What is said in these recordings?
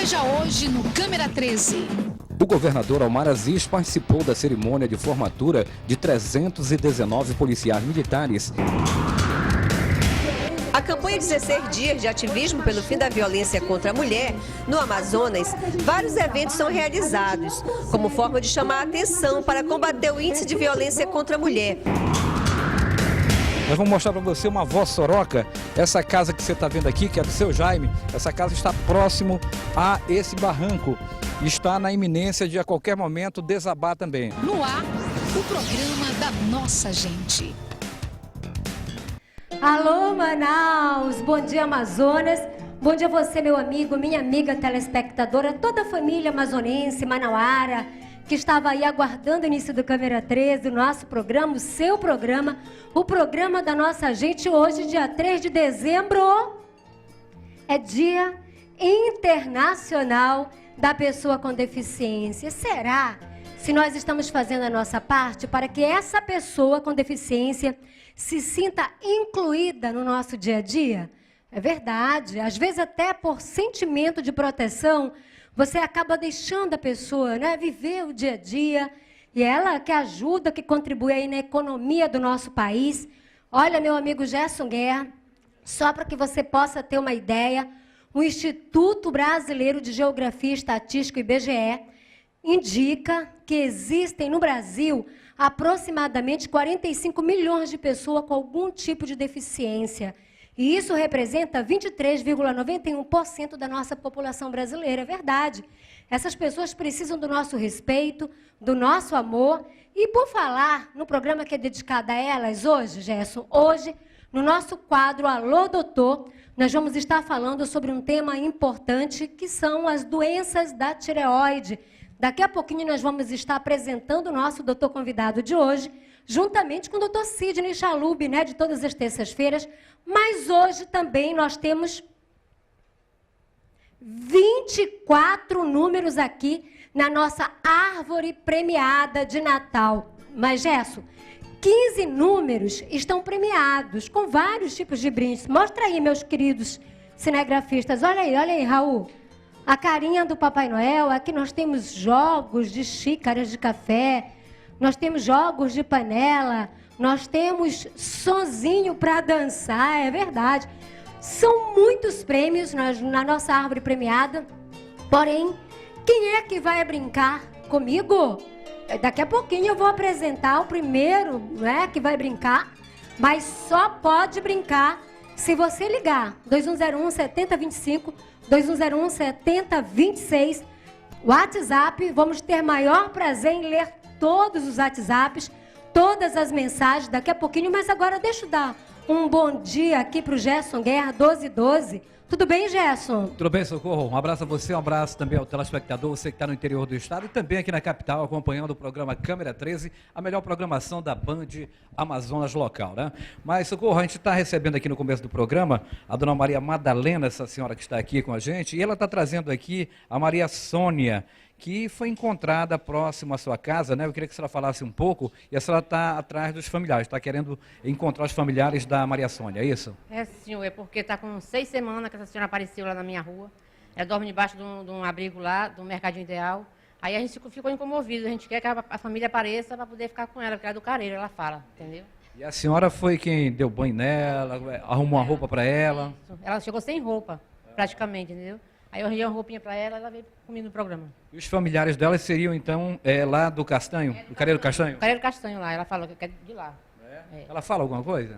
Veja hoje no Câmera 13. O governador Omar Aziz participou da cerimônia de formatura de 319 policiais militares. A campanha 16 dias de ativismo pelo fim da violência contra a mulher no Amazonas, vários eventos são realizados, como forma de chamar a atenção para combater o índice de violência contra a mulher. Nós vamos mostrar para você uma Vó Soroca. Essa casa que você está vendo aqui, que é do seu Jaime, essa casa está próximo a esse barranco. Está na iminência de a qualquer momento desabar também. No ar, o programa da nossa gente. Alô, Manaus! Bom dia, Amazonas! Bom dia a você, meu amigo, minha amiga telespectadora, toda a família amazonense, manauara, que estava aí aguardando o início do Câmera 13, o nosso programa, o seu programa, o programa da nossa gente. Hoje, dia 3 de dezembro, é Dia Internacional da Pessoa com Deficiência. Será se nós estamos fazendo a nossa parte para que essa pessoa com deficiência se sinta incluída no nosso dia a dia? É verdade, às vezes até por sentimento de proteção, você acaba deixando a pessoa, né, viver o dia a dia, e ela que ajuda, que contribui aí na economia do nosso país. Olha, meu amigo Gerson Guerra, só para que você possa ter uma ideia, o Instituto Brasileiro de Geografia e Estatística, IBGE, indica que existem no Brasil aproximadamente 45 milhões de pessoas com algum tipo de deficiência. E isso representa 23,91% da nossa população brasileira. É verdade. Essas pessoas precisam do nosso respeito, do nosso amor. E por falar no programa que é dedicado a elas hoje, Gerson, hoje, no nosso quadro Alô Doutor, nós vamos estar falando sobre um tema importante, que são as doenças da tireoide. Daqui a pouquinho nós vamos estar apresentando o nosso doutor convidado de hoje, juntamente com o doutor Sidney Chalub, né, de todas as terças-feiras. Mas hoje também nós temos 24 números aqui na nossa árvore premiada de Natal. Mas, Gerson, 15 números estão premiados com vários tipos de brindes. Mostra aí, meus queridos cinegrafistas. Olha aí, Raul. A carinha do Papai Noel. Aqui nós temos jogos de xícaras de café, nós temos jogos de panela, nós temos sonzinho para dançar, é verdade. São muitos prêmios na nossa árvore premiada. Porém, quem é que vai brincar comigo? Daqui a pouquinho eu vou apresentar o primeiro, né, que vai brincar, mas só pode brincar se você ligar 2101-7025, 2101-7026, WhatsApp. Vamos ter maior prazer em ler todos os WhatsApps, todas as mensagens daqui a pouquinho. Mas agora deixa eu dar um bom dia aqui para o Gerson Guerra, 1212. Tudo bem, Gerson? Tudo bem, Socorro. Um abraço a você, um abraço também ao telespectador, você que está no interior do estado e também aqui na capital, acompanhando o programa Câmera 13, a melhor programação da Band Amazonas local, né? Mas, Socorro, a gente está recebendo aqui no começo do programa a dona Maria Madalena, essa senhora que está aqui com a gente, e ela está trazendo aqui a Maria Sônia, que foi encontrada próximo à sua casa, né? Eu queria que a senhora falasse um pouco, e a senhora está atrás dos familiares, está querendo encontrar os familiares da Maria Sônia, é isso? É, senhor, é porque está com 6 semanas que essa senhora apareceu lá na minha rua. Ela dorme debaixo de um abrigo lá, do Mercadinho Ideal. Aí a gente ficou incomovido, a gente quer que a família apareça para poder ficar com ela, porque ela é do Careiro, ela fala, entendeu? E a senhora foi quem deu banho nela, arrumou uma roupa para ela? Isso. Ela chegou sem roupa, praticamente, entendeu? Aí eu arranjei uma roupinha para ela, ela veio comigo no programa. E os familiares dela seriam, então, lá do Castanho, do Careiro Castanho? Careiro Castanho lá, ela falou que é de lá. É? Ela fala alguma coisa?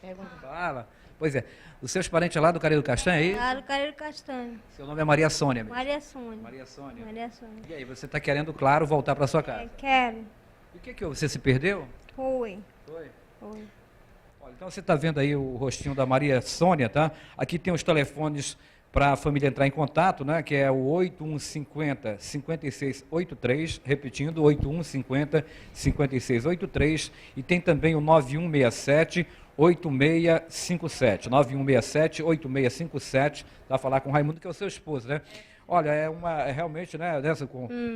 Pergunta. Fala. Pois é. Os seus parentes lá do Careiro Castanho aí? Lá do Careiro Castanho. Seu nome é Maria Sônia mesmo? Maria Sônia. Maria Sônia. Maria Sônia. E aí, você está querendo, claro, voltar para sua casa? Quero. E o que houve? Você se perdeu? Foi. Foi? Foi. Olha, então você está vendo aí o rostinho da Maria Sônia, tá? Aqui tem os telefones para a família entrar em contato, né, que é o 8150-5683, repetindo, 8150-5683, e tem também o 9167-8657, 9167-8657, para falar com o Raimundo, que é o seu esposo, né? Olha, é realmente, né,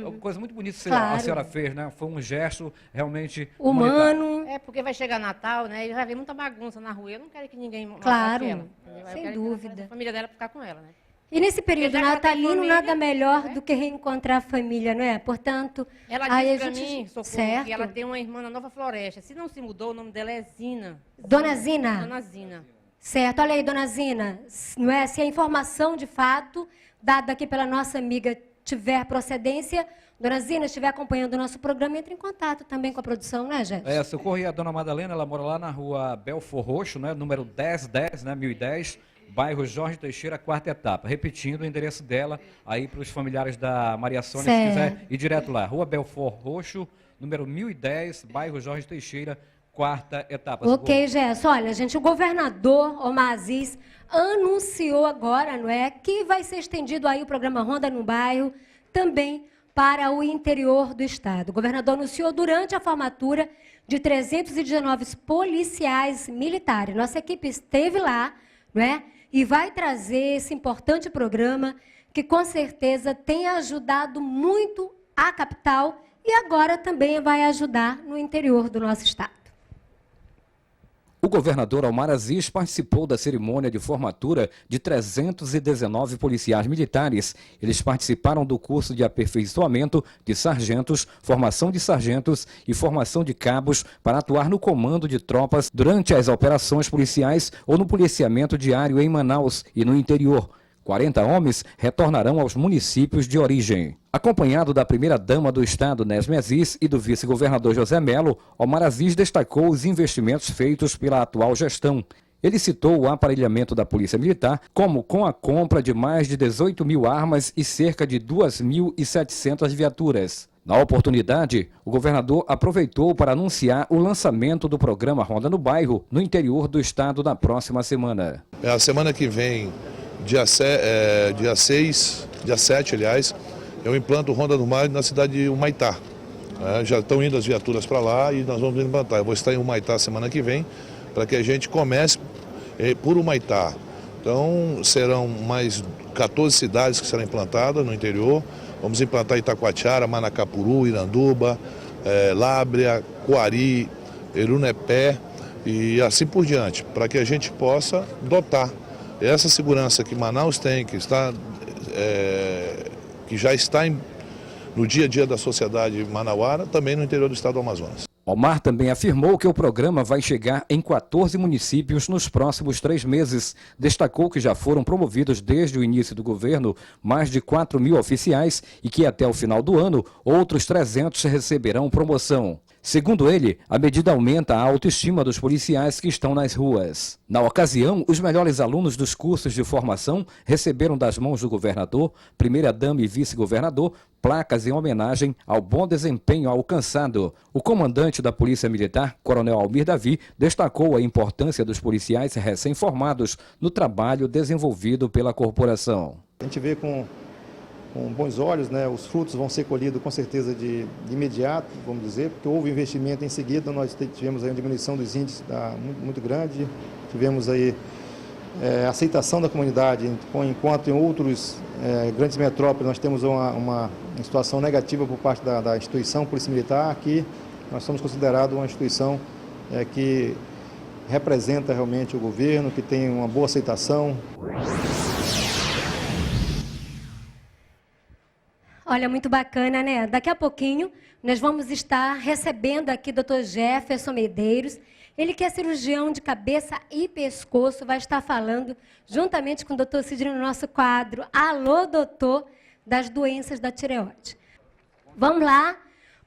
uma coisa muito bonita que a senhora fez, né? Foi um gesto realmente humano. É, porque vai chegar Natal, né? E vai haver muita bagunça na rua. Eu não quero que ninguém Claro, ela, sem eu quero dúvida. Que a família dela ficar com ela, né? E nesse período Já que ela tem natalino, família, nada melhor do que reencontrar a família, não é? Portanto, Ela aí disse a para gente... mim, Socorro, certo. que ela tem uma irmã na Nova Floresta. Se não se mudou, o nome dela é Zina. Dona Zina? Dona Zina. Certo, olha aí, dona Zina, não é? Se a informação de fato, dada aqui pela nossa amiga, tiver procedência, dona Zina, estiver acompanhando o nosso programa, entre em contato também com a produção, né, gente? Socorro, e a dona Madalena, ela mora lá na rua Belfor Roxo, né, número 1010, né, 1010, bairro Jorge Teixeira, 4ª etapa. Repetindo o endereço dela aí para os familiares da Maria Sônia, se quiser ir direto lá. Rua Belfor Roxo, número 1010, bairro Jorge Teixeira, 4ª etapa. Ok, Gerson. Olha, gente, o governador Omar Aziz anunciou agora, não é, que vai ser estendido aí o programa Ronda no Bairro também para o interior do estado. O governador anunciou durante a formatura de 319 policiais militares. Nossa equipe esteve lá, não é, e vai trazer esse importante programa que com certeza tem ajudado muito a capital e agora também vai ajudar no interior do nosso estado. O governador Omar Aziz participou da cerimônia de formatura de 319 policiais militares. Eles participaram do curso de aperfeiçoamento de sargentos, formação de sargentos e formação de cabos para atuar no comando de tropas durante as operações policiais ou no policiamento diário em Manaus e no interior. 40 homens retornarão aos municípios de origem. Acompanhado da primeira-dama do estado, Nesme Aziz, e do vice-governador José Melo, Omar Aziz destacou os investimentos feitos pela atual gestão. Ele citou o aparelhamento da Polícia Militar, como com a compra de mais de 18 mil armas e cerca de 2.700 viaturas. Na oportunidade, o governador aproveitou para anunciar o lançamento do programa Ronda no Bairro, no interior do estado, na próxima semana. A semana que vem, dia 7, aliás, eu implanto Ronda no Bairro na cidade de Humaitá. Já estão indo as viaturas para lá e nós vamos implantar. Eu vou estar em Humaitá semana que vem, para que a gente comece por Humaitá. Então, serão mais 14 cidades que serão implantadas no interior. Vamos implantar Itacoatiara, Manacapuru, Iranduba, Lábrea, Coari, Erunepé e assim por diante, para que a gente possa dotar essa segurança que Manaus tem, que já está no dia a dia da sociedade manauara, também no interior do estado do Amazonas. Omar também afirmou que o programa vai chegar em 14 municípios nos próximos 3 meses. Destacou que já foram promovidos desde o início do governo mais de 4.000 oficiais e que até o final do ano outros 300 receberão promoção. Segundo ele, a medida aumenta a autoestima dos policiais que estão nas ruas. Na ocasião, os melhores alunos dos cursos de formação receberam das mãos do governador, primeira-dama e vice-governador, placas em homenagem ao bom desempenho alcançado. O comandante da Polícia Militar, Coronel Almir Davi, destacou a importância dos policiais recém-formados no trabalho desenvolvido pela corporação. A gente vê com bons olhos, né? Os frutos vão ser colhidos com certeza de imediato, vamos dizer, porque houve investimento em seguida, nós tivemos aí uma diminuição dos índices muito grande, tivemos aí aceitação da comunidade, enquanto em outros grandes metrópoles nós temos uma situação negativa por parte da instituição Polícia Militar. Aqui nós somos considerados uma instituição que representa realmente o governo, que tem uma boa aceitação. Olha, muito bacana, né? Daqui a pouquinho nós vamos estar recebendo aqui o Dr. Jefferson Medeiros. Ele que é cirurgião de cabeça e pescoço, vai estar falando juntamente com o Dr. Sidney no nosso quadro Alô, Doutor, das doenças da tireoide. Vamos lá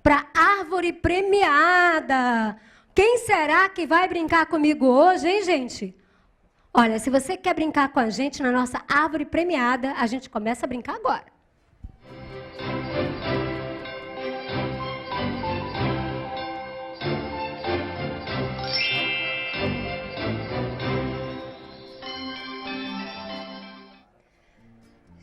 para a árvore premiada. Quem será que vai brincar comigo hoje, hein, gente? Olha, se você quer brincar com a gente na nossa árvore premiada, a gente começa a brincar agora.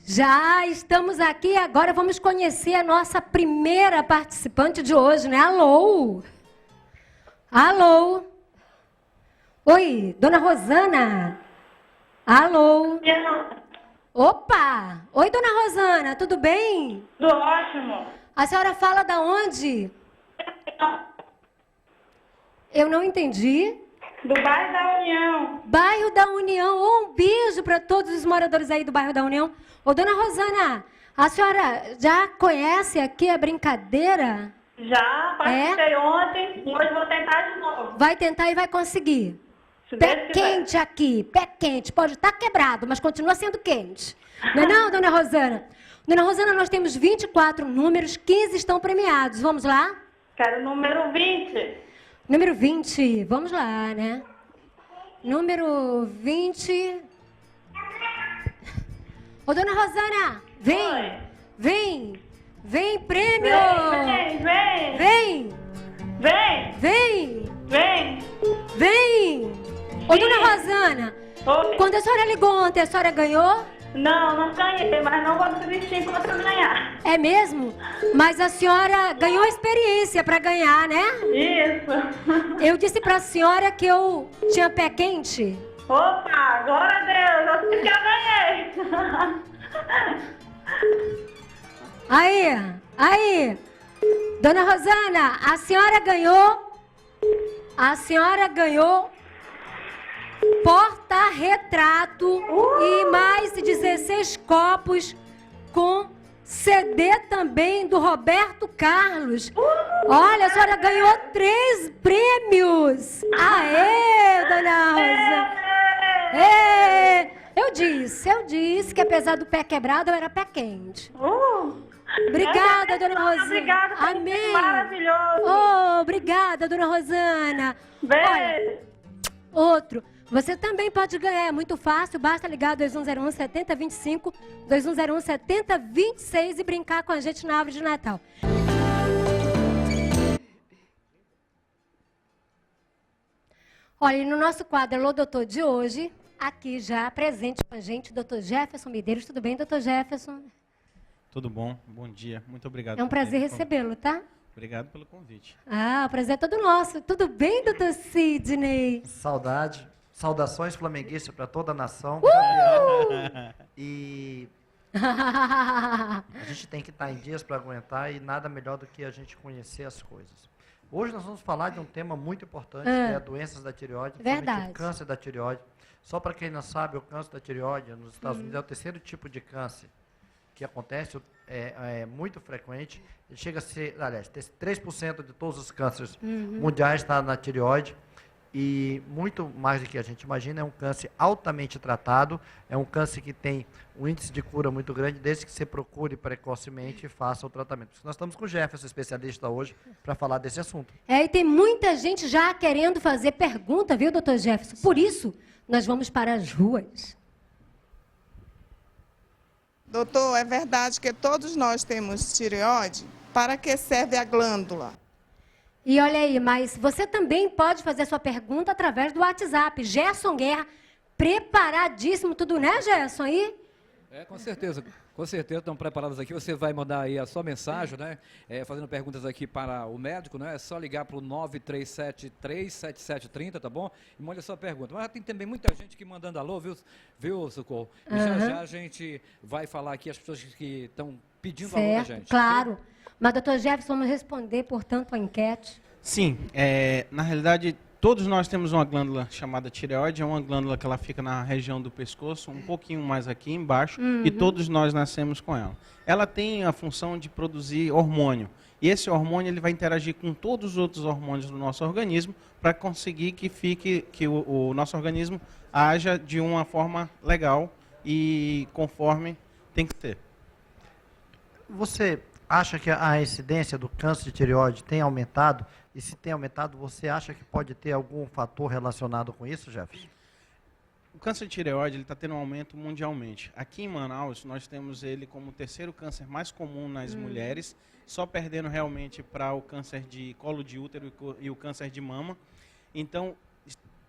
Já estamos aqui, agora vamos conhecer a nossa primeira participante de hoje, né? Alô? Alô? Oi, dona Rosana? Alô? Opa! Oi, dona Rosana, tudo bem? Tudo ótimo. A senhora fala da onde? Eu não entendi. Do bairro da União. Bairro da União. Um beijo para todos os moradores aí do bairro da União. Ô, dona Rosana, a senhora já conhece aqui a brincadeira? Já, participei ontem, hoje vou tentar de novo. Vai tentar e vai conseguir. Se Pé Deus quiser. quente aqui, pé quente. Pode estar quebrado, mas continua sendo quente. Não é não, dona Rosana? Dona Rosana, nós temos 24 números, 15 estão premiados. Vamos lá? Quero o número 20. Número 20, vamos lá, né? Número 20. Ô, dona Rosana, vem, Oi. vem, prêmio! Vem. Vem, Vem. vem, Vem. vem! Ô, dona Rosana, Oi. quando a senhora ligou ontem, a senhora ganhou? Não ganhei, mas não vou desistir enquanto eu ganhar. É mesmo? Mas a senhora ganhou experiência para ganhar, né? Isso. Eu disse para a senhora que eu tinha pé quente. Opa, glória a Deus, eu sei que eu ganhei. Aí. Dona Rosana, a senhora ganhou porta-retrato e mais de 16 copos com CD também do Roberto Carlos. Olha, a senhora ganhou 3 prêmios. Aê, dona Rosana. Eu disse que apesar do pé quebrado, eu era pé quente. Obrigada, dona Rosana. Obrigada, Amém. Maravilhoso. Oh, obrigada, dona Rosana. Beijo. Outro. Você também pode ganhar, é muito fácil, basta ligar 2101 7025, 2101 7026 e brincar com a gente na árvore de Natal. Olha, e no nosso quadro Alô Doutor de hoje, aqui já presente com a gente, Dr. Jefferson Medeiros. Tudo bem, Dr. Jefferson? Tudo bom, bom dia, muito obrigado. É um prazer recebê-lo, tá? Obrigado pelo convite. Ah, o prazer é todo nosso. Tudo bem, Dr. Sidney? Saudade. Saudações flamenguistas para toda a nação. E a gente tem que estar em dias para aguentar e nada melhor do que a gente conhecer as coisas. Hoje nós vamos falar de um tema muito importante, que é doenças da tireoide, principalmente o câncer da tireoide. Só para quem não sabe, o câncer da tireoide nos Estados Unidos é o terceiro tipo de câncer que acontece, é muito frequente. Ele chega a ser, aliás, 3% de todos os cânceres mundiais está na tireoide. E muito mais do que a gente imagina, é um câncer altamente tratado, é um câncer que tem um índice de cura muito grande, desde que você procure precocemente e faça o tratamento. Nós estamos com o Jefferson, especialista hoje, para falar desse assunto. E tem muita gente já querendo fazer pergunta, viu, doutor Jefferson? Por isso, nós vamos para as ruas. Doutor, é verdade que todos nós temos tireoide? Para que serve a glândula? E olha aí, mas você também pode fazer sua pergunta através do WhatsApp. Gerson Guerra, preparadíssimo tudo, né, Gerson? Aí? Com certeza estão preparados aqui. Você vai mandar aí a sua mensagem, né? Fazendo perguntas aqui para o médico, né? É só ligar para o 93737730, tá bom? E mande a sua pergunta. Mas tem também muita gente que mandando alô, viu Socorro? E já a gente vai falar aqui as pessoas que estão pedindo alô da gente. Claro. Mas, doutor Jefferson, vamos responder, portanto, a enquete. Sim, na realidade, todos nós temos uma glândula chamada tireoide, é uma glândula que ela fica na região do pescoço, um pouquinho mais aqui embaixo, e todos nós nascemos com ela. Ela tem a função de produzir hormônio, e esse hormônio ele vai interagir com todos os outros hormônios do nosso organismo para conseguir que o nosso organismo haja de uma forma legal e conforme tem que ser. Você acha que a incidência do câncer de tireoide tem aumentado? E se tem aumentado, você acha que pode ter algum fator relacionado com isso, Jefferson? O câncer de tireoide está tendo um aumento mundialmente. Aqui em Manaus, nós temos ele como o terceiro câncer mais comum nas mulheres, só perdendo realmente para o câncer de colo de útero e o câncer de mama. Então,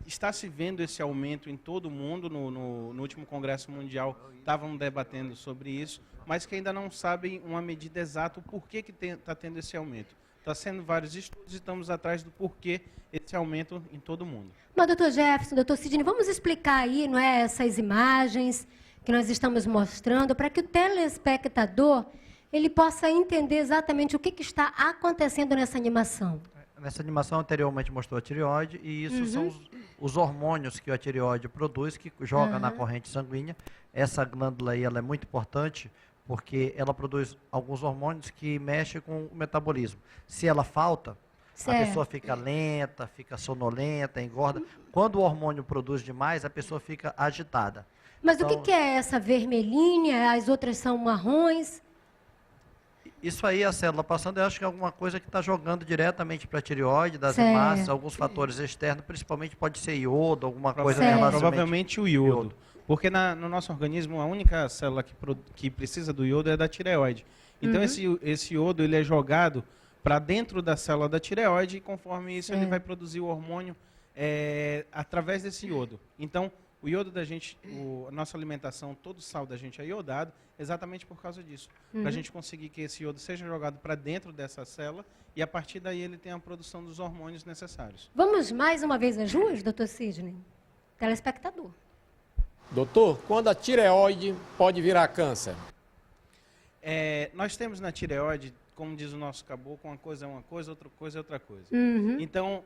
está se vendo esse aumento em todo o mundo. No último Congresso Mundial, estavam debatendo sobre isso, mas que ainda não sabem uma medida exata o porquê que está tendo esse aumento. Está sendo vários estudos e estamos atrás do porquê esse aumento em todo o mundo. Mas, doutor Jefferson, doutor Sidney, vamos explicar aí, não é, essas imagens que nós estamos mostrando, para que o telespectador ele possa entender exatamente o que está acontecendo nessa animação. Nessa animação anteriormente mostrou a tireoide, e isso são os hormônios que a tireoide produz, que joga na corrente sanguínea. Essa glândula aí, ela é muito importante, porque ela produz alguns hormônios que mexem com o metabolismo. Se ela falta, a pessoa fica lenta, fica sonolenta, engorda. Quando o hormônio produz demais, a pessoa fica agitada. Mas então, o que é essa vermelhinha? As outras são marrons? Isso aí, a célula passando, eu acho que é alguma coisa que está jogando diretamente para a tireoide, das hemácias, alguns fatores externos, principalmente pode ser iodo, alguma coisa relacionada. Provavelmente o iodo. Porque no nosso organismo, a única célula que precisa do iodo é da tireoide. Então, esse iodo ele é jogado para dentro da célula da tireoide, e conforme isso ele vai produzir o hormônio através desse iodo. Então, o iodo da gente, a nossa alimentação, todo o sal da gente é iodado, exatamente por causa disso. Para a gente conseguir que esse iodo seja jogado para dentro dessa célula, e a partir daí ele tem a produção dos hormônios necessários. Vamos mais uma vez às ruas, doutor Sidney? Telespectador. Doutor, quando a tireoide pode virar câncer? Nós temos na tireoide, como diz o nosso caboclo, uma coisa é uma coisa, outra coisa é outra coisa. Então,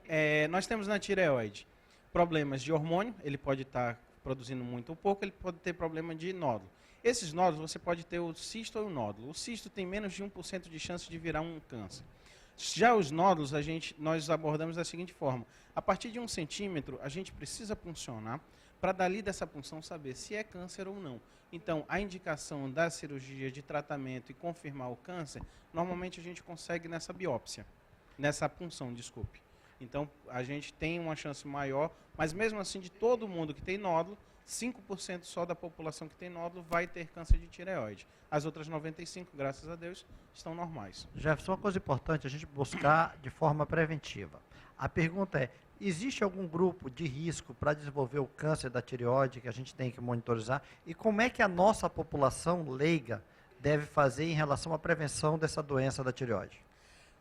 nós temos na tireoide problemas de hormônio, ele pode estar produzindo muito ou pouco, ele pode ter problema de nódulo. Esses nódulos, você pode ter o cisto ou o nódulo. O cisto tem menos de 1% de chance de virar um câncer. Já os nódulos, nós abordamos da seguinte forma. A partir de 1 centímetro, a gente precisa puncionar para dali dessa punção saber se é câncer ou não. Então, a indicação da cirurgia de tratamento e confirmar o câncer, normalmente a gente consegue nessa biópsia, nessa punção, desculpe. Então, a gente tem uma chance maior, mas mesmo assim, de todo mundo que tem nódulo, 5% só da população que tem nódulo vai ter câncer de tireoide. As outras 95%, graças a Deus, estão normais. Jefferson, uma coisa importante, a gente buscar de forma preventiva. A pergunta é, existe algum grupo de risco para desenvolver o câncer da tireoide que a gente tem que monitorizar? E como é que a nossa população leiga deve fazer em relação à prevenção dessa doença da tireoide?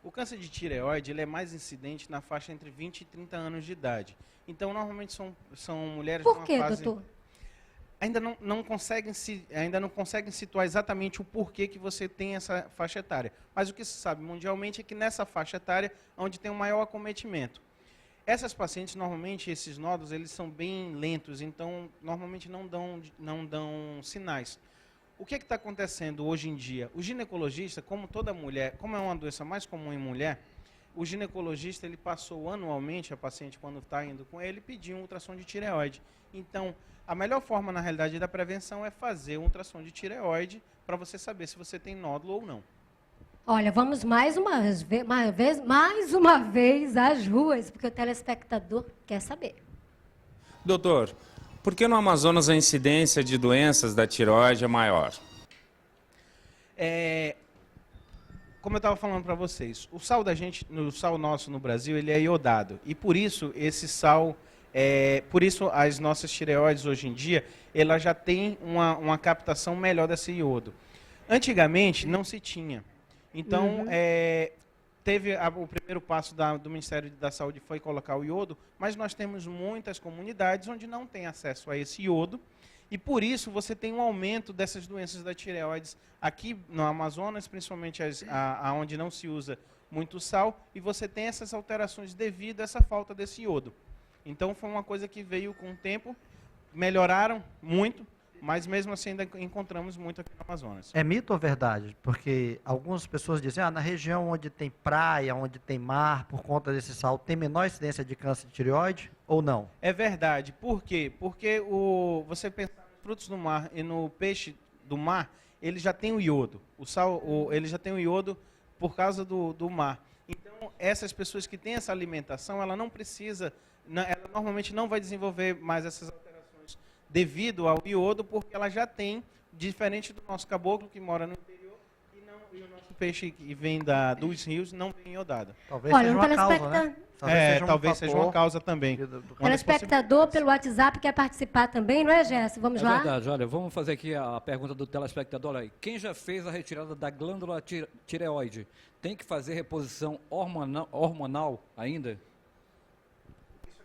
O câncer de tireoide ele é mais incidente na faixa entre 20 e 30 anos de idade. Então, normalmente são mulheres... Por quê, doutor? Ainda não conseguem situar exatamente o porquê que você tem essa faixa etária. Mas o que se sabe mundialmente é que nessa faixa etária é onde tem o maior acometimento. Essas pacientes, normalmente, esses nódulos, eles são bem lentos, então, normalmente não dão sinais. O que está acontecendo hoje em dia? O ginecologista, como toda mulher, como é uma doença mais comum em mulher, o ginecologista ele passou anualmente, a paciente quando está indo com ele, pedir um ultrassom de tireoide. Então, a melhor forma, na realidade, da prevenção é fazer um ultrassom de tireoide para você saber se você tem nódulo ou não. Olha, vamos mais uma vez às ruas, porque o telespectador quer saber. Doutor, por que no Amazonas a incidência de doenças da tireoide é maior? Como eu estava falando para vocês, o sal sal nosso no Brasil, ele é iodado. E por isso, esse sal, por isso as nossas tireoides hoje em dia, ela já tem uma captação melhor desse iodo. Antigamente, não se tinha. Então, o primeiro passo do Ministério da Saúde foi colocar o iodo, mas nós temos muitas comunidades onde não tem acesso a esse iodo, e por isso você tem um aumento dessas doenças da tireoides aqui no Amazonas, principalmente onde não se usa muito sal, e você tem essas alterações devido a essa falta desse iodo. Então foi uma coisa que veio com o tempo, melhoraram muito, mas mesmo assim ainda encontramos muito aqui no Amazonas. É mito ou verdade? Porque algumas pessoas dizem, na região onde tem praia, onde tem mar, por conta desse sal, tem menor incidência de câncer de tireoide ou não? É verdade. Por quê? Porque você pensa nos frutos do mar e no peixe do mar, ele já tem o iodo. O sal, ele já tem o iodo por causa do mar. Então, essas pessoas que têm essa alimentação, ela não precisa, ela normalmente não vai desenvolver mais essas alterações devido ao iodo, porque ela já tem, diferente do nosso caboclo que mora no interior, e o nosso peixe que vem dos rios não vem iodado. Talvez seja uma causa, né? Talvez seja uma causa também. O telespectador pelo WhatsApp quer participar também, não é, Jéssica? Vamos lá? É verdade, olha, vamos fazer aqui a pergunta do telespectador aí. Quem já fez a retirada da glândula tireoide, tem que fazer reposição hormonal ainda?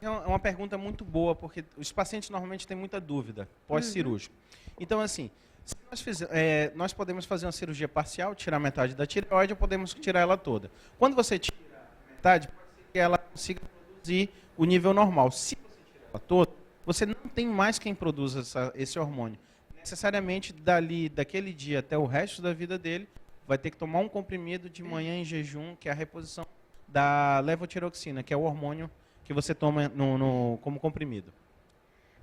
É uma pergunta muito boa, porque os pacientes normalmente têm muita dúvida pós-cirúrgico. Então, assim, nós podemos fazer uma cirurgia parcial, tirar metade da tireoide, ou podemos tirar ela toda. Quando você tira metade, pode ser que consiga produzir o nível normal. Se você tirar ela toda, você não tem mais quem produza esse hormônio. Necessariamente, daquele dia até o resto da vida dele, vai ter que tomar um comprimido de manhã em jejum, que é a reposição da levotiroxina, que é o hormônio que você toma como comprimido.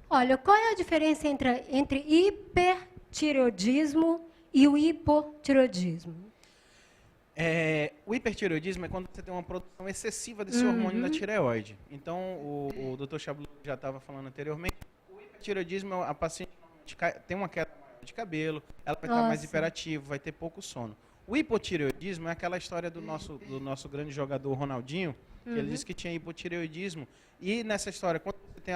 Olha, qual é a diferença entre hipertireoidismo e o hipotireoidismo? O hipertireoidismo é quando você tem uma produção excessiva desse hormônio da tireoide. Então, o Dr. Chablu já estava falando anteriormente, o hipertireoidismo, a paciente tem uma queda de cabelo, ela vai estar mais hiperativa, vai ter pouco sono. O hipotireoidismo é aquela história do nosso grande jogador Ronaldinho, que ele disse que tinha hipotireoidismo, e nessa história, quando você tem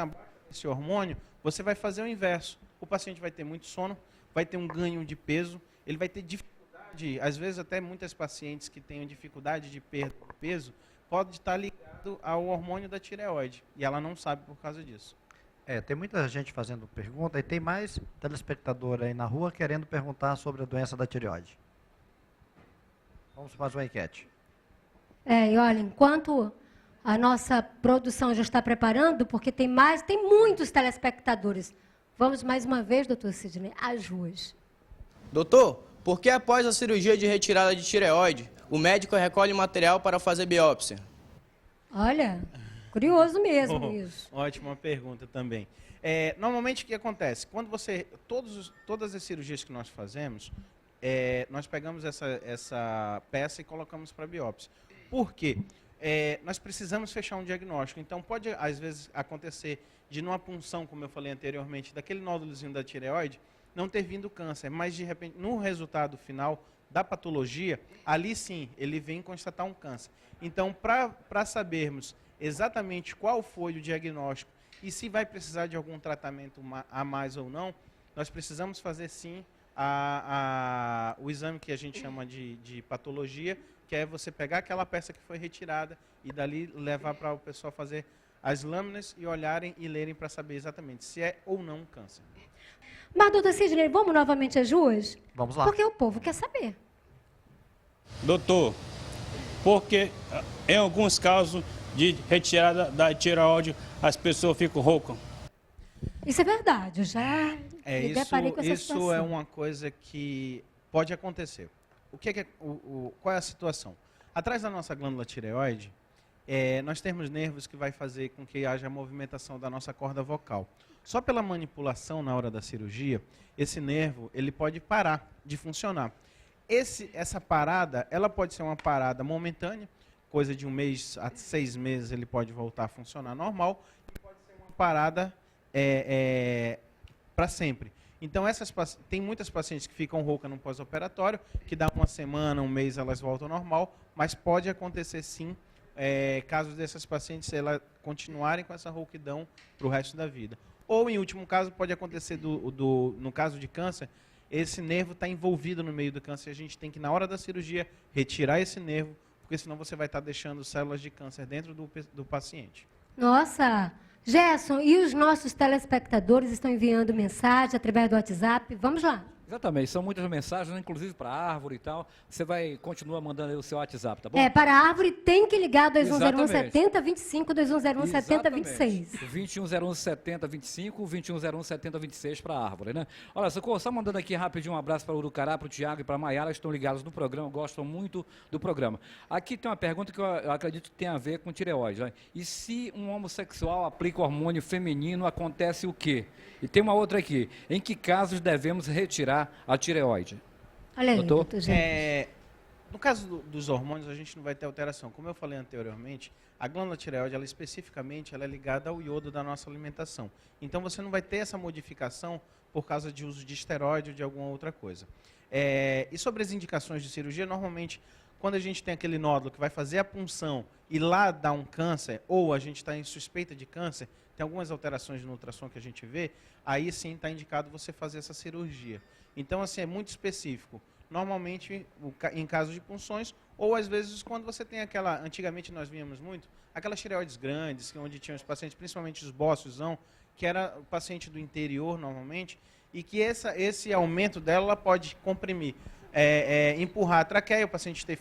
esse hormônio, você vai fazer o inverso. O paciente vai ter muito sono, vai ter um ganho de peso, ele vai ter dificuldade, às vezes até muitas pacientes que tenham dificuldade de perda de peso, pode estar ligado ao hormônio da tireoide, e ela não sabe por causa disso. Tem muita gente fazendo pergunta e tem mais telespectador aí na rua querendo perguntar sobre a doença da tireoide. Vamos fazer uma enquete. E olha, enquanto a nossa produção já está preparando, porque tem muitos telespectadores. Vamos mais uma vez, doutor Sidney, às ruas. Doutor, por que após a cirurgia de retirada de tireoide, o médico recolhe material para fazer biópsia? Olha, curioso mesmo isso. Ótima pergunta também. Normalmente o que acontece? Quando todas as cirurgias que nós fazemos, nós pegamos essa peça e colocamos para biópsia. Por quê? Nós precisamos fechar um diagnóstico. Então, pode, às vezes, acontecer de, numa punção, como eu falei anteriormente, daquele nódulozinho da tireoide, não ter vindo câncer, mas, de repente, no resultado final da patologia, ali sim, ele vem constatar um câncer. Então, para sabermos exatamente qual foi o diagnóstico e se vai precisar de algum tratamento a mais ou não, nós precisamos fazer, sim, o exame que a gente chama de patologia, que é você pegar aquela peça que foi retirada e dali levar para o pessoal fazer as lâminas e olharem e lerem para saber exatamente se é ou não um câncer. Mas, doutor Sidney, vamos novamente às ruas? Vamos lá. Porque o povo quer saber. Doutor, porque em alguns casos de retirada da tireoide, as pessoas ficam roucas. Isso é verdade, eu já me deparei com essa situação. Isso é uma coisa que pode acontecer. Qual é a situação? Atrás da nossa glândula tireoide, nós temos nervos que vai fazer com que haja a movimentação da nossa corda vocal. Só pela manipulação na hora da cirurgia, esse nervo ele pode parar de funcionar. Essa parada, ela pode ser uma parada momentânea, coisa de 1 mês a 6 meses ele pode voltar a funcionar normal, e pode ser uma parada para sempre. Então, tem muitas pacientes que ficam roucas no pós-operatório, que dá 1 semana, 1 mês, elas voltam ao normal, mas pode acontecer sim, casos dessas pacientes elas continuarem com essa rouquidão para o resto da vida. Ou, em último caso, pode acontecer, no caso de câncer, esse nervo está envolvido no meio do câncer, a gente tem que, na hora da cirurgia, retirar esse nervo, porque senão você vai estar deixando células de câncer dentro do paciente. Nossa! Gerson, e os nossos telespectadores estão enviando mensagem através do WhatsApp. Vamos lá. Exatamente, são muitas mensagens, inclusive para a árvore e tal. Você vai continuar mandando aí o seu WhatsApp, tá bom? Para a árvore tem que ligar 2101 7025, 2101 7026. 2101 7025, 2101 7026 para a árvore, né? Olha, Socorro, só mandando aqui rapidinho um abraço para o Urucará, para o Tiago e para a Maiara, estão ligados no programa, gostam muito do programa. Aqui tem uma pergunta que eu acredito que tem a ver com tireoide, né? E se um homossexual aplica hormônio feminino, acontece o quê? E tem uma outra aqui, em que casos devemos retirar a tireoide? Olha aí, doutor. No caso dos hormônios, a gente não vai ter alteração. Como eu falei anteriormente, a glândula tireoide, ela especificamente, ela é ligada ao iodo da nossa alimentação. Então, você não vai ter essa modificação por causa de uso de esteroide ou de alguma outra coisa. E sobre as indicações de cirurgia, normalmente, quando a gente tem aquele nódulo que vai fazer a punção e lá dá um câncer, ou a gente está em suspeita de câncer, tem algumas alterações no ultrassom que a gente vê, aí sim está indicado você fazer essa cirurgia. Então, assim, é muito específico. Normalmente, em caso de punções, ou às vezes quando você tem aquela, antigamente nós víamos muito, aquelas tireoides grandes, onde tinham os pacientes, principalmente os bóciosão, que era o paciente do interior, normalmente, e que esse aumento dela ela pode comprimir, empurrar a traqueia, o paciente tem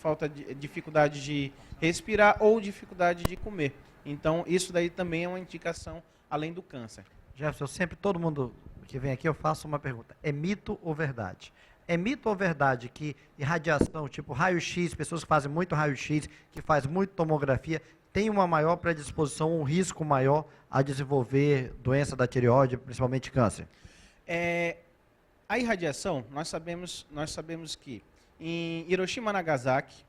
dificuldade de respirar ou dificuldade de comer. Então, isso daí também é uma indicação além do câncer. Jefferson, todo mundo que vem aqui, eu faço uma pergunta. É mito ou verdade? É mito ou verdade que irradiação, tipo raio-x, pessoas que fazem muito raio-x, que fazem muito tomografia, tem uma maior predisposição, um risco maior a desenvolver doença da tireoide, principalmente câncer? A irradiação, nós sabemos que em Hiroshima, Nagasaki,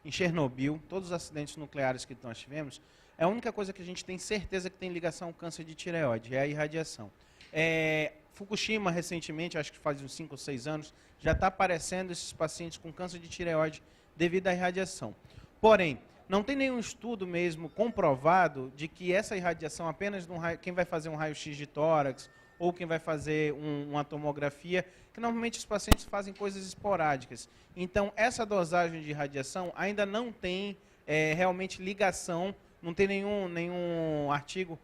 em Chernobyl, todos os acidentes nucleares que nós tivemos, a única coisa que a gente tem certeza que tem ligação ao câncer de tireoide é a irradiação. Fukushima, recentemente, acho que faz uns 5 ou 6 anos, já está aparecendo esses pacientes com câncer de tireoide devido à irradiação. Porém, não tem nenhum estudo mesmo comprovado de que essa irradiação, apenas quem vai fazer um raio-x de tórax ou quem vai fazer uma tomografia, que normalmente os pacientes fazem coisas esporádicas. Então, essa dosagem de radiação ainda não tem realmente ligação, não tem nenhum artigo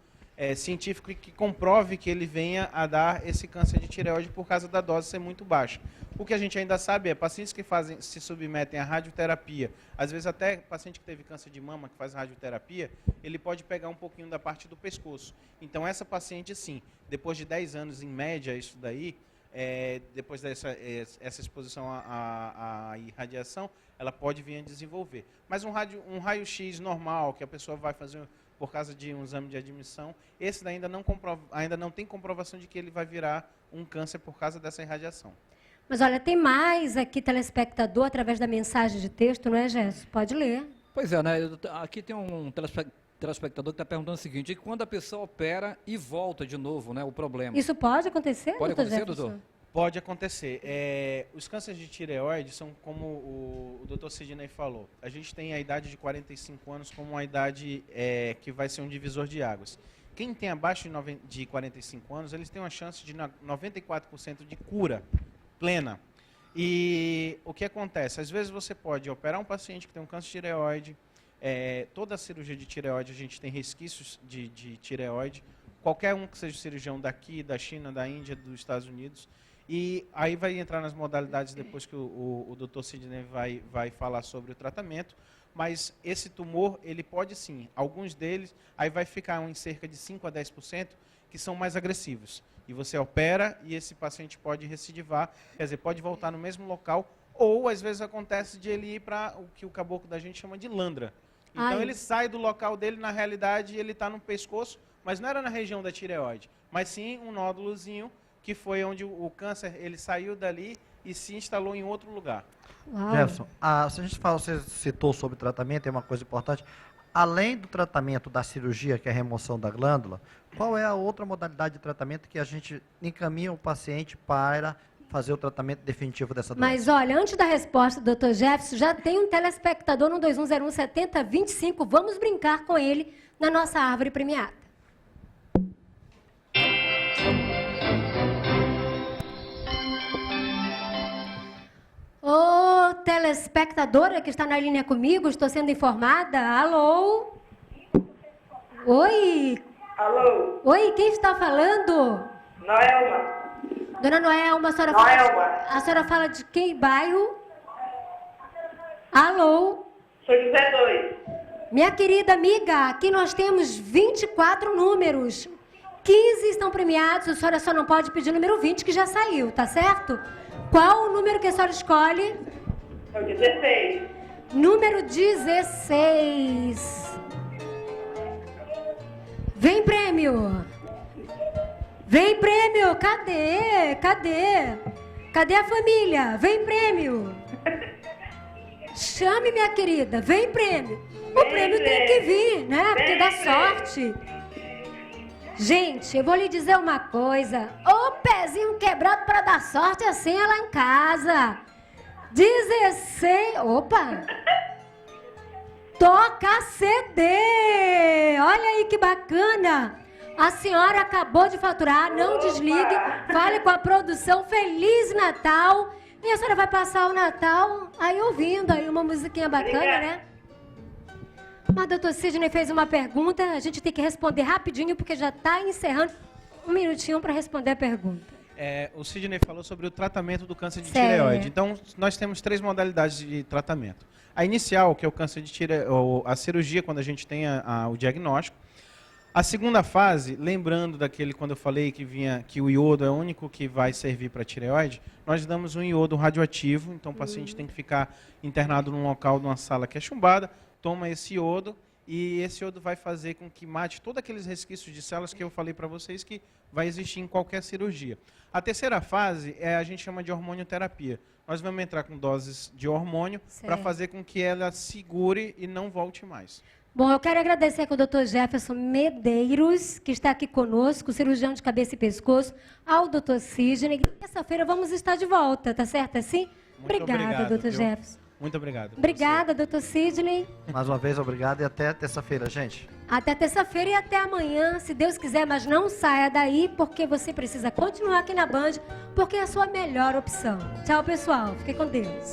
científico que comprove que ele venha a dar esse câncer de tireoide por causa da dose ser muito baixa. O que a gente ainda sabe é pacientes que se submetem à radioterapia, às vezes até paciente que teve câncer de mama que faz radioterapia, ele pode pegar um pouquinho da parte do pescoço. Então essa paciente sim, depois de 10 anos em média isso daí, depois dessa exposição à irradiação, ela pode vir a desenvolver. Mas um raio-x normal, que a pessoa vai fazer por causa de um exame de admissão, esse daí ainda não tem comprovação de que ele vai virar um câncer por causa dessa irradiação. Mas olha, tem mais aqui telespectador através da mensagem de texto, não é, Jéssica? Pode ler. Pois é, né? Aqui tem um telespectador que está perguntando o seguinte: e quando a pessoa opera e volta de novo, né? O problema. Isso pode acontecer, Pode acontecer, doutor? Pode acontecer. Os cânceres de tireoide são como o Dr. Sidney falou. A gente tem a idade de 45 anos como uma idade que vai ser um divisor de águas. Quem tem abaixo de 45 anos, eles têm uma chance de 94% de cura plena. E o que acontece? Às vezes você pode operar um paciente que tem um câncer de tireoide. Toda a cirurgia de tireoide, a gente tem resquícios de tireoide. Qualquer um que seja cirurgião daqui, da China, da Índia, dos Estados Unidos. E aí vai entrar nas modalidades depois que o Dr. Sidney vai falar sobre o tratamento. Mas esse tumor, ele pode sim, alguns deles, aí vai ficar em cerca de 5 a 10%, que são mais agressivos. E você opera e esse paciente pode recidivar, quer dizer, pode voltar no mesmo local, ou às vezes acontece de ele ir para o que o caboclo da gente chama de landra. Então ele sai do local dele, na realidade ele está no pescoço, mas não era na região da tireoide, mas sim um nódulozinho, que foi onde o câncer ele saiu dali e se instalou em outro lugar. Uau. Jefferson, se a gente fala, você citou sobre tratamento, é uma coisa importante. Além do tratamento da cirurgia, que é a remoção da glândula, qual é a outra modalidade de tratamento que a gente encaminha o paciente para fazer o tratamento definitivo dessa doença? Mas olha, antes da resposta do Dr. Jefferson, já tem um telespectador no 2101-7025. Vamos brincar com ele na nossa árvore premiada. Ô, telespectadora que está na linha comigo, estou sendo informada. Alô? Oi? Alô? Oi, quem está falando? Noelma. Dona Noelma, a senhora fala de que bairro? Alô? Sou José 2. Minha querida amiga, aqui nós temos 24 números. 15 estão premiados, a senhora só não pode pedir o número 20, que já saiu, tá certo? Qual o número que a senhora escolhe? É o 16. Número 16. Vem prêmio. Vem prêmio. Cadê? Cadê? Cadê a família? Vem prêmio. Chame, minha querida. Vem prêmio. O prêmio tem que vir, né? Porque dá sorte. Gente, eu vou lhe dizer uma coisa. Ô pezinho quebrado para dar sorte assim é lá em casa. 16. Opa! Toca CD! Olha aí que bacana! A senhora acabou de faturar, não desligue. Fale com a produção. Feliz Natal! E a senhora vai passar o Natal aí ouvindo aí uma musiquinha bacana, né? Mas o doutor Sidney fez uma pergunta, a gente tem que responder rapidinho, porque já está encerrando. Um minutinho para responder a pergunta. O Sidney falou sobre o tratamento do câncer de tireoide. Então, nós temos 3 modalidades de tratamento. A inicial, que é o câncer de tireoide, a cirurgia, quando a gente tem o diagnóstico. A segunda fase, lembrando daquele quando eu falei que o iodo é o único que vai servir para tireoide, nós damos um iodo radioativo, então o paciente tem que ficar internado num local, numa sala que é chumbada, toma esse iodo, e esse iodo vai fazer com que mate todos aqueles resquícios de células que eu falei para vocês que vai existir em qualquer cirurgia. A terceira fase a gente chama de hormonioterapia. Nós vamos entrar com doses de hormônio para fazer com que ela segure e não volte mais. Bom, eu quero agradecer aqui ao Dr. Jefferson Medeiros, que está aqui conosco, cirurgião de cabeça e pescoço, ao Dr. Sidney. Terça-feira vamos estar de volta, tá certo assim? Obrigada, Dr. Jefferson. Muito obrigado. Obrigada, Dr. Sidney. Mais uma vez, obrigado e até terça-feira, gente. Até terça-feira e até amanhã, se Deus quiser, mas não saia daí, porque você precisa continuar aqui na Band, porque é a sua melhor opção. Tchau, pessoal. Fique com Deus.